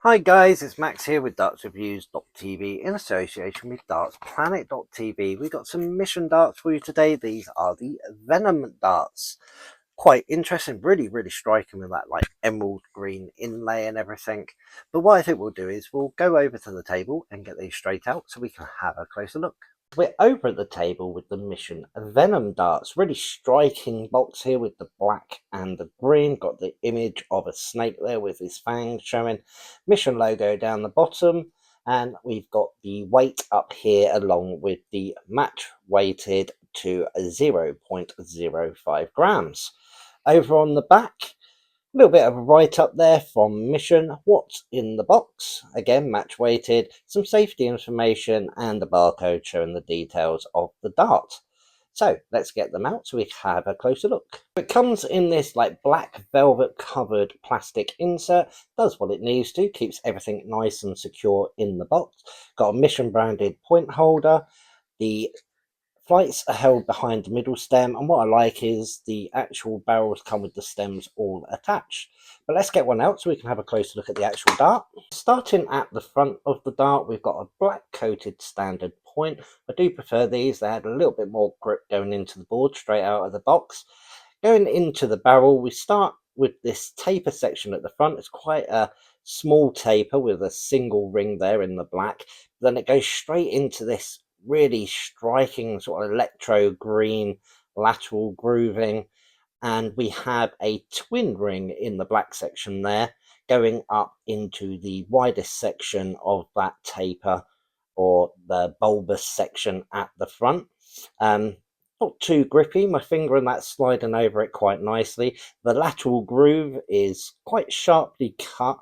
Hi guys, it's Max here with dartsreviews.tv in association with dartsplanet.tv. We've got some mission darts for you today. These are the Venom Darts. Quite interesting, really striking with that like emerald green inlay and everything. But what I think we'll do is we'll go over to the table and get these straight out so we can have a closer look. We're over at the table with the Mission Venom Darts. Really striking box here with the black and the green. Got the image of a snake there with his fangs showing. Mission logo down the bottom. And we've got the weight up here along with the match weighted to 0.05 grams. Over on the back, a little bit of a write-up there from Mission, what's in the box, again match weighted, some safety information and the barcode showing the details of the dart. So let's get them out so we can have a closer look. It comes in this like black velvet covered plastic insert, does what it needs to, keeps everything nice and secure in the box. Got a Mission branded point holder. The flights are held behind the middle stem, and what I like is the actual barrels come with the stems all attached. But let's get one out so we can have a closer look at the actual dart. Starting at the front of the dart, we've got a black coated standard point. I do prefer these, they had a little bit more grip going into the board straight out of the box. Going into the barrel, we start with this taper section at the front. It's quite a small taper with a single ring there in the black. Then it goes straight into this really striking sort of electro green lateral grooving, and we have a twin ring in the black section there going up into the widest section of that taper, or the bulbous section at the front. Not too grippy, my finger and that sliding over it quite nicely. The lateral groove is quite sharply cut,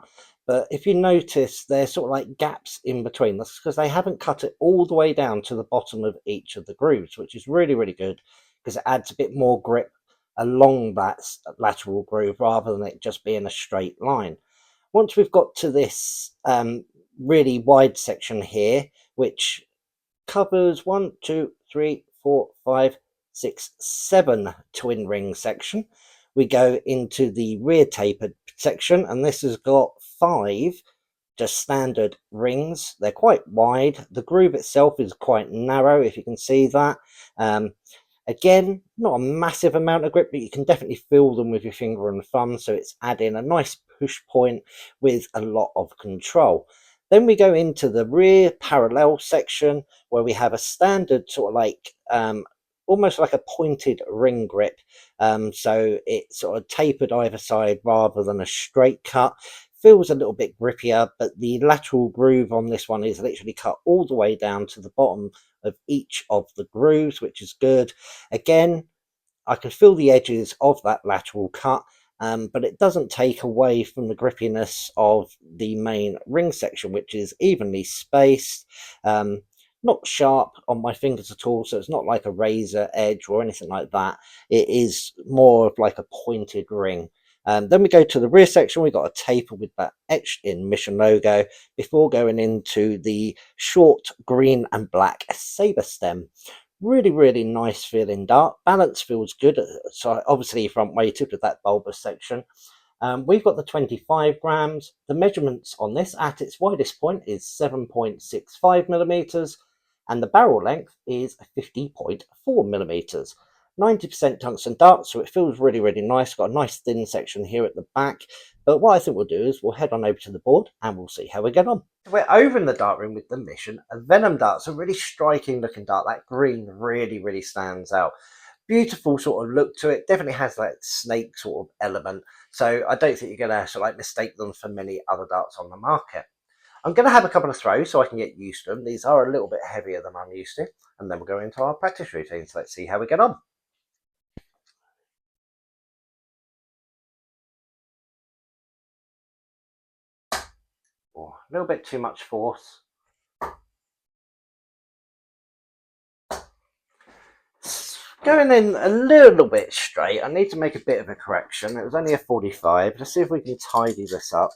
but if you notice there's sort of like gaps in between. That's because they haven't cut it all the way down to the bottom of each of the grooves, which is really good because it adds a bit more grip along that lateral groove rather than it just being a straight line. Once we've got to this really wide section here, which covers 1, 2, 3, 4, 5, 6, 7 twin ring section, we go into the rear tapered section, and this has got 5 just standard rings. They're quite wide. The groove itself is quite narrow, if you can see that. Again, not a massive amount of grip, but you can definitely feel them with your finger and thumb, so it's adding a nice push point with a lot of control. Then we go into the rear parallel section where we have a standard sort of like almost like a pointed ring grip, so it's sort of tapered either side rather than a straight cut. Feels a little bit grippier, but the lateral groove on this one is literally cut all the way down to the bottom of each of the grooves, which is good. Again, I can feel the edges of that lateral cut, but it doesn't take away from the grippiness of the main ring section, which is evenly spaced, not sharp on my fingers at all, so it's not like a razor edge or anything like that. It is more of like a pointed ring. Then we go to the rear section. We've got a taper with that etched in Mission logo before going into the short green and black saber stem. Really nice feeling dart. Balance feels good, so obviously front weighted with that bulbous section. We've got the 25 grams. The measurements on this at its widest point is 7.65 millimeters, and the barrel length is 50.4 millimeters. 90% tungsten dart, so it feels really nice. Got a nice thin section here at the back. But what I think we'll do is we'll head on over to the board and we'll see how we get on. We're over in the dart room with the Mission Venom Darts. A really striking looking dart. That green really stands out. Beautiful sort of look to it. Definitely has that snake sort of element. So I don't think you're going to sort of like mistake them for many other darts on the market. I'm going to have a couple of throws so I can get used to them. These are a little bit heavier than I'm used to. And then we'll go into our practice routine. So let's see how we get on. Oh, a little bit too much force. Going in a little bit straight. I need to make a bit of a correction. It was only a 45. Let's see if we can tidy this up.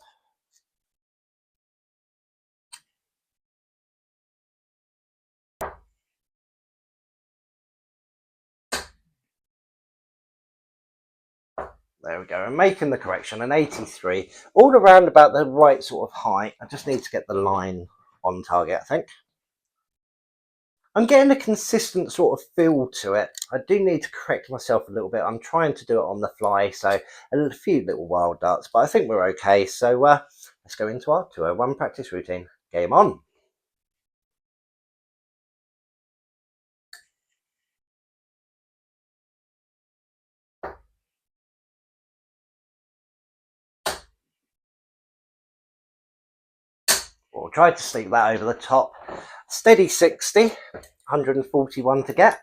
There we go, and making the correction, an 83, all around about the right sort of height. I just need to get the line on target, I think. I'm getting a consistent sort of feel to it. I do need to correct myself a little bit. I'm trying to do it on the fly, so a few little wild darts, but I think we're okay. So let's go into our 201 practice routine. Game on. We'll try to sneak that over the top. Steady 60, 141 to get.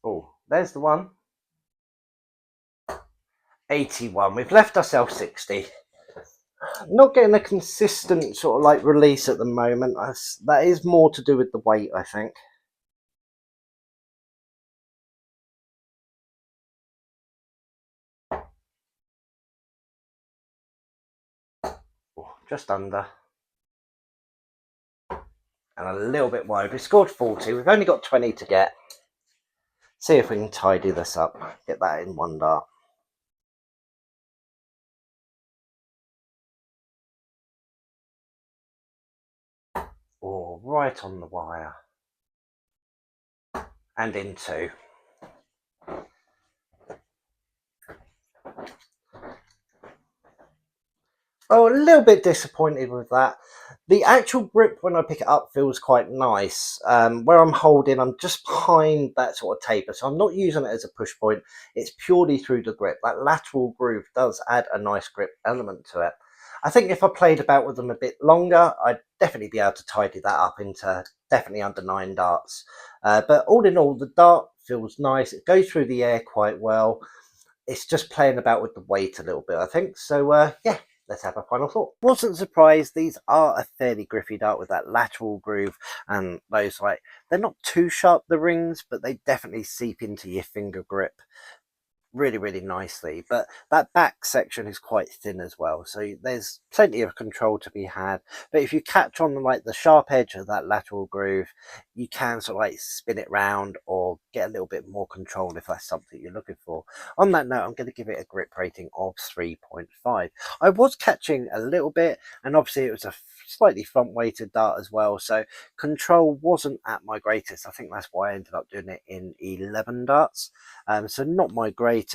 Oh, there's the one. 81. We've left ourselves 60. Not getting a consistent sort of like release at the moment. That is more to do with the weight, I think. Oh, just under. And a little bit wide. We scored 40. We've only got 20 to get. See if we can tidy this up. Get that in one dart. Oh, right on the wire. And in two. Oh, a little bit disappointed with that. The actual grip when I pick it up feels quite nice. Where I'm holding, I'm just behind that sort of taper, so I'm not using it as a push point. It's purely through the grip. That lateral groove does add a nice grip element to it. I think if I played about with them a bit longer, I'd definitely be able to tidy that up into definitely under 9 darts. But all in all, the dart feels nice. It goes through the air quite well. It's just playing about with the weight a little bit, I think. So yeah, let's have a final thought. Wasn't surprised. These are a fairly grippy dart with that lateral groove, and those, like, they're not too sharp, the rings, but they definitely seep into your finger grip really nicely. But that back section is quite thin as well, so there's plenty of control to be had. But if you catch on like the sharp edge of that lateral groove, you can sort of like spin it round or get a little bit more control if that's something you're looking for. On that note, I'm going to give it a grip rating of 3.5. I was catching a little bit, and obviously it was a slightly front weighted dart as well, so control wasn't at my greatest. I think that's why I ended up doing it in 11 darts. So not my greatest,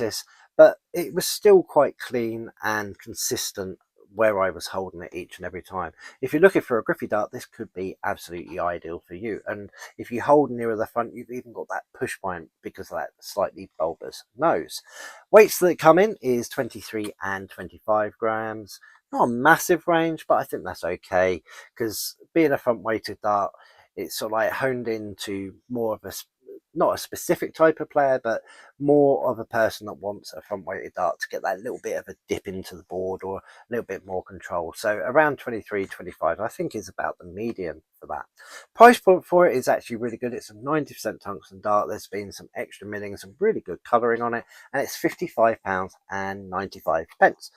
but it was still quite clean and consistent where I was holding it each and every time. If you're looking for a grippy dart, this could be absolutely ideal for you. And if you hold nearer the front, you've even got that push point because of that slightly bulbous nose. Weights that come in is 23 and 25 grams. Not a massive range, but I think that's okay because being a front weighted dart, it's sort of like honed into more of a, not a specific type of player, but more of a person that wants a front weighted dart to get that little bit of a dip into the board or a little bit more control. So around 23, 25, I think is about the median for that. Price point for it is actually really good. It's a 90% tungsten dart. There's been some extra milling, some really good colouring on it, and it's £55.95.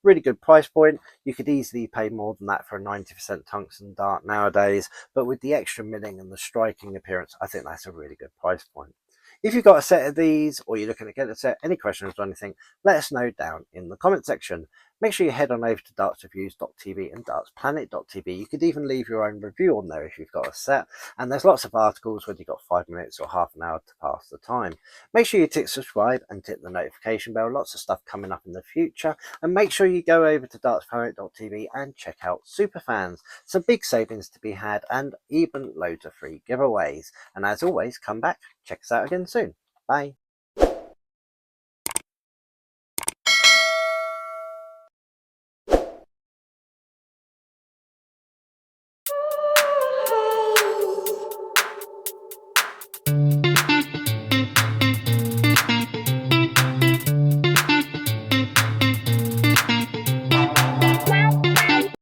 Really good price point. You could easily pay more than that for a 90% tungsten dart nowadays, but with the extra milling and the striking appearance, I think that's a really good price point. If you've got a set of these or you're looking to get a set, any questions or anything, let us know down in the comment section. Make sure you head on over to dartsreviews.tv and dartsplanet.tv. You could even leave your own review on there if you've got a set. And there's lots of articles whether you've got 5 minutes or half an hour to pass the time. Make sure you tick subscribe and tick the notification bell. Lots of stuff coming up in the future. And make sure you go over to dartsplanet.tv and check out Superfans. Some big savings to be had and even loads of free giveaways. And as always, come back, check us out again soon. Bye.